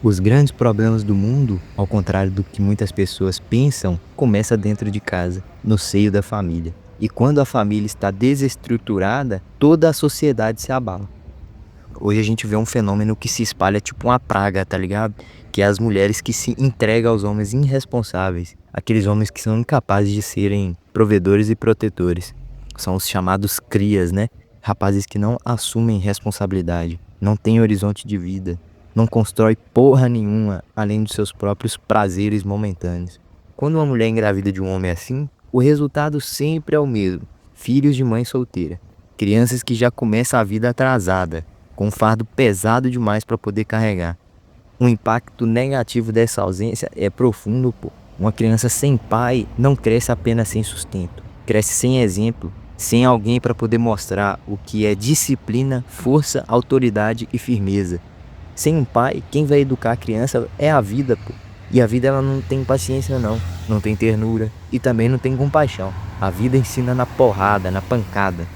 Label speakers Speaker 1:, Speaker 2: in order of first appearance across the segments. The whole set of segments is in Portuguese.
Speaker 1: Os grandes problemas do mundo, ao contrário do que muitas pessoas pensam, começa dentro de casa, no seio da família. E quando a família está desestruturada, toda a sociedade se abala. Hoje a gente vê um fenômeno que se espalha tipo uma praga, tá ligado? Que é as mulheres que se entregam aos homens irresponsáveis. Aqueles homens que são incapazes de serem provedores e protetores. São os chamados crias, né? Rapazes que não assumem responsabilidade, não têm horizonte de vida, não constrói porra nenhuma além dos seus próprios prazeres momentâneos. Quando uma mulher engravida de um homem assim, o resultado sempre é o mesmo: filhos de mãe solteira. Crianças que já começam a vida atrasada, com um fardo pesado demais para poder carregar. O impacto negativo dessa ausência é profundo, pô. Uma criança sem pai não cresce apenas sem sustento, cresce sem exemplo, sem alguém para poder mostrar o que é disciplina, força, autoridade e firmeza. Sem um pai, quem vai educar a criança é a vida, pô. E a vida ela não tem paciência não, não tem ternura e também não tem compaixão. A vida ensina na porrada, na pancada.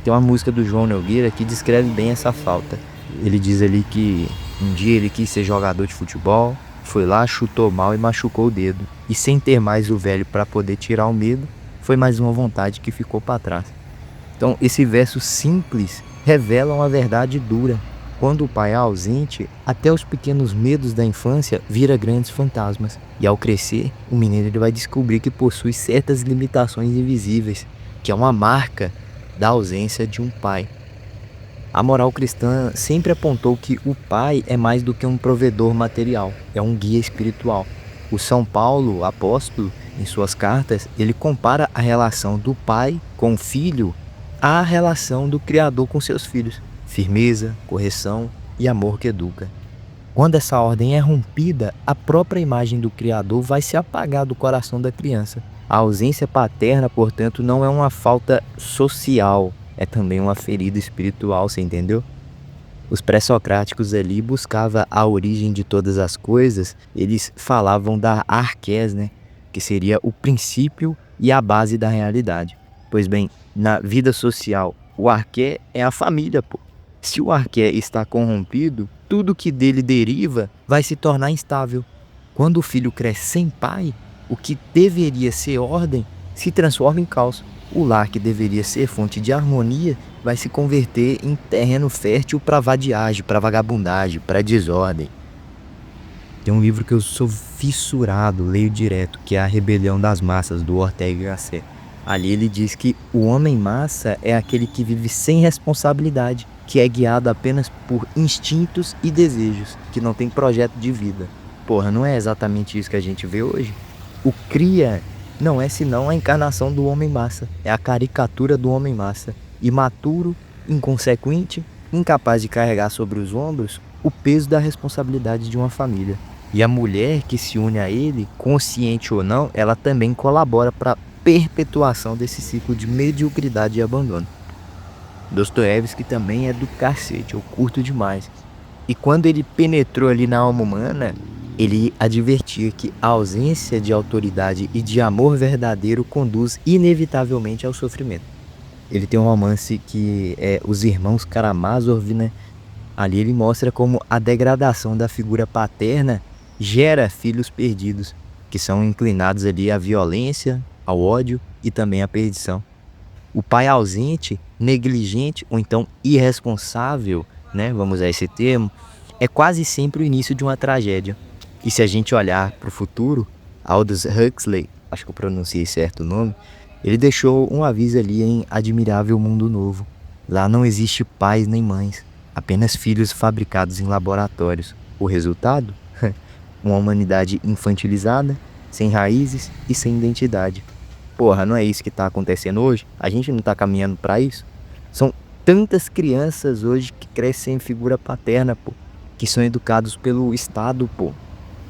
Speaker 1: Tem uma música do João Nogueira que descreve bem essa falta. Ele diz ali que um dia ele quis ser jogador de futebol, foi lá, chutou mal e machucou o dedo. E sem ter mais o velho para poder tirar o medo, foi mais uma vontade que ficou para trás. Então esse verso simples revela uma verdade dura. Quando o pai é ausente, até os pequenos medos da infância viram grandes fantasmas. E ao crescer, o menino ele vai descobrir que possui certas limitações invisíveis, que é uma marca da ausência de um pai. A moral cristã sempre apontou que o pai é mais do que um provedor material, é um guia espiritual. O São Paulo, apóstolo, em suas cartas, ele compara a relação do pai com o filho à relação do Criador com seus filhos. Firmeza, correção e amor que educa. Quando essa ordem é rompida, a própria imagem do Criador vai se apagar do coração da criança. A ausência paterna, portanto, não é uma falta social, é também uma ferida espiritual, você entendeu? Os pré-socráticos ali buscavam a origem de todas as coisas, eles falavam da arqués, né? Que seria o princípio e a base da realidade. Pois bem, na vida social, o arqué é a família, pô. Se o arqué está corrompido, tudo que dele deriva vai se tornar instável. Quando o filho cresce sem pai, o que deveria ser ordem se transforma em caos. O lar que deveria ser fonte de harmonia vai se converter em terreno fértil para vadiagem, para vagabundagem, para desordem. Tem um livro que eu sou fissurado, leio direto, que é A Rebelião das Massas, do Ortega y Gasset. Ali ele diz que o homem massa é aquele que vive sem responsabilidade, que é guiado apenas por instintos e desejos, que não tem projeto de vida. Porra, não é exatamente isso que a gente vê hoje? O cria não é senão a encarnação do homem massa, é a caricatura do homem massa, imaturo, inconsequente, incapaz de carregar sobre os ombros o peso da responsabilidade de uma família. E a mulher que se une a ele, consciente ou não, ela também colabora para a perpetuação desse ciclo de mediocridade e abandono. Dostoiévski também é do cacete, eu curto demais. E quando ele penetrou ali na alma humana, ele advertia que a ausência de autoridade e de amor verdadeiro conduz inevitavelmente ao sofrimento. Ele tem um romance que é Os Irmãos Karamazov, né? Ali ele mostra como a degradação da figura paterna gera filhos perdidos, que são inclinados ali à violência, ao ódio e também à perdição. O pai ausente, negligente ou então irresponsável, né, vamos usar esse termo, é quase sempre o início de uma tragédia. E se a gente olhar para o futuro, Aldous Huxley, acho que eu pronunciei certo o nome, ele deixou um aviso ali em Admirável Mundo Novo. Lá não existe pais nem mães, apenas filhos fabricados em laboratórios. O resultado? Uma humanidade infantilizada, sem raízes e sem identidade. Porra, não é isso que tá acontecendo hoje? A gente não tá caminhando para isso? São tantas crianças hoje que crescem em figura paterna, pô, que são educados pelo Estado, pô,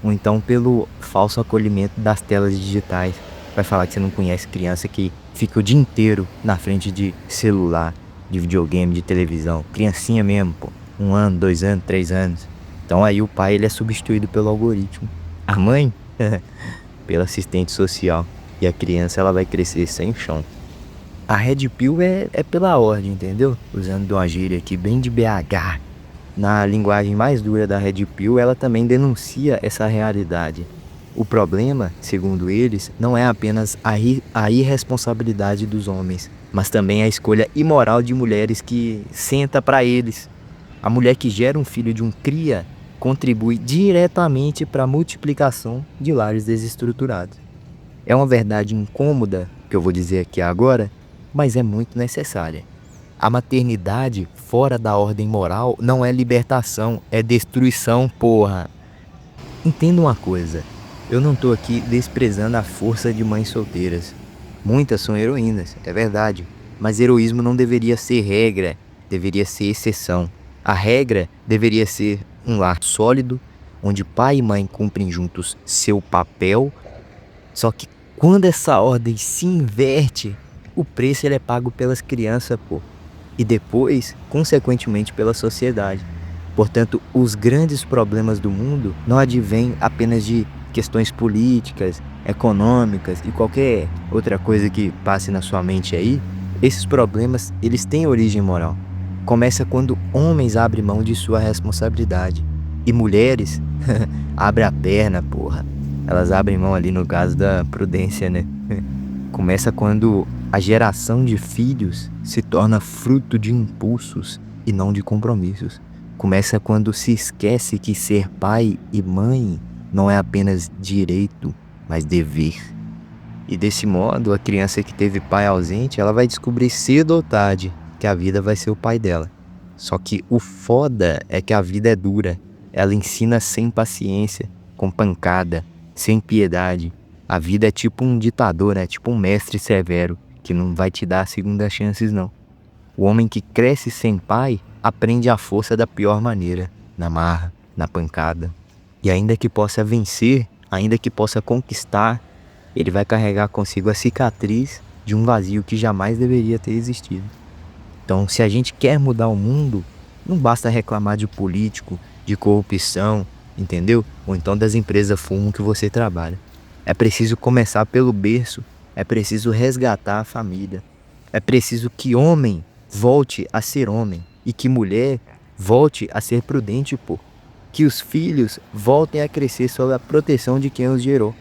Speaker 1: ou então pelo falso acolhimento das telas digitais. Vai falar que você não conhece criança que fica o dia inteiro na frente de celular, de videogame, de televisão. Criancinha mesmo, pô. 1 ano, 2 anos, 3 anos. Então aí o pai ele é substituído pelo algoritmo. A mãe, pela assistente social. E a criança ela vai crescer sem chão. A Red Pill é pela ordem, entendeu? Usando uma gíria aqui bem de BH. na linguagem mais dura da Red Pill, ela também denuncia essa realidade. O problema, segundo eles, não é apenas a irresponsabilidade dos homens, mas também a escolha imoral de mulheres que senta para eles. A mulher que gera um filho de um cria contribui diretamente para a multiplicação de lares desestruturados. É uma verdade incômoda, que eu vou dizer aqui agora, mas é muito necessária. A maternidade fora da ordem moral não é libertação, é destruição, porra. Entenda uma coisa, eu não tô aqui desprezando a força de mães solteiras. Muitas são heroínas, é verdade, mas heroísmo não deveria ser regra, deveria ser exceção. A regra deveria ser um lar sólido, onde pai e mãe cumprem juntos seu papel, só que quando essa ordem se inverte, o preço ele é pago pelas crianças, pô. E depois, consequentemente, pela sociedade. Portanto, os grandes problemas do mundo não advêm apenas de questões políticas, econômicas e qualquer outra coisa que passe na sua mente aí. Esses problemas, eles têm origem moral. Começa quando homens abrem mão de sua responsabilidade. E mulheres abrem a perna, porra. Elas abrem mão ali no caso da prudência, né? Começa quando a geração de filhos se torna fruto de impulsos e não de compromissos. Começa quando se esquece que ser pai e mãe não é apenas direito, mas dever. E desse modo, a criança que teve pai ausente, ela vai descobrir cedo ou tarde que a vida vai ser o pai dela. Só que o foda é que a vida é dura. Ela ensina sem paciência, com pancada, sem piedade. A vida é tipo um ditador, é tipo um mestre severo, que não vai te dar segundas chances não. O homem que cresce sem pai, aprende a força da pior maneira, na marra, na pancada. E ainda que possa vencer, ainda que possa conquistar, ele vai carregar consigo a cicatriz de um vazio que jamais deveria ter existido. Então, se a gente quer mudar o mundo, não basta reclamar de político, de corrupção, entendeu? Ou então das empresas fumo que você trabalha. É preciso começar pelo berço, é preciso resgatar a família. É preciso que homem volte a ser homem e que mulher volte a ser prudente, pô. Que os filhos voltem a crescer sob a proteção de quem os gerou.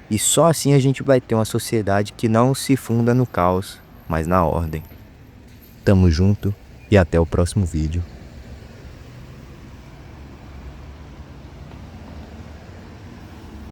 Speaker 1: E só assim a gente vai ter uma sociedade que não se funda no caos, mas na ordem. Tamo junto e até o próximo vídeo.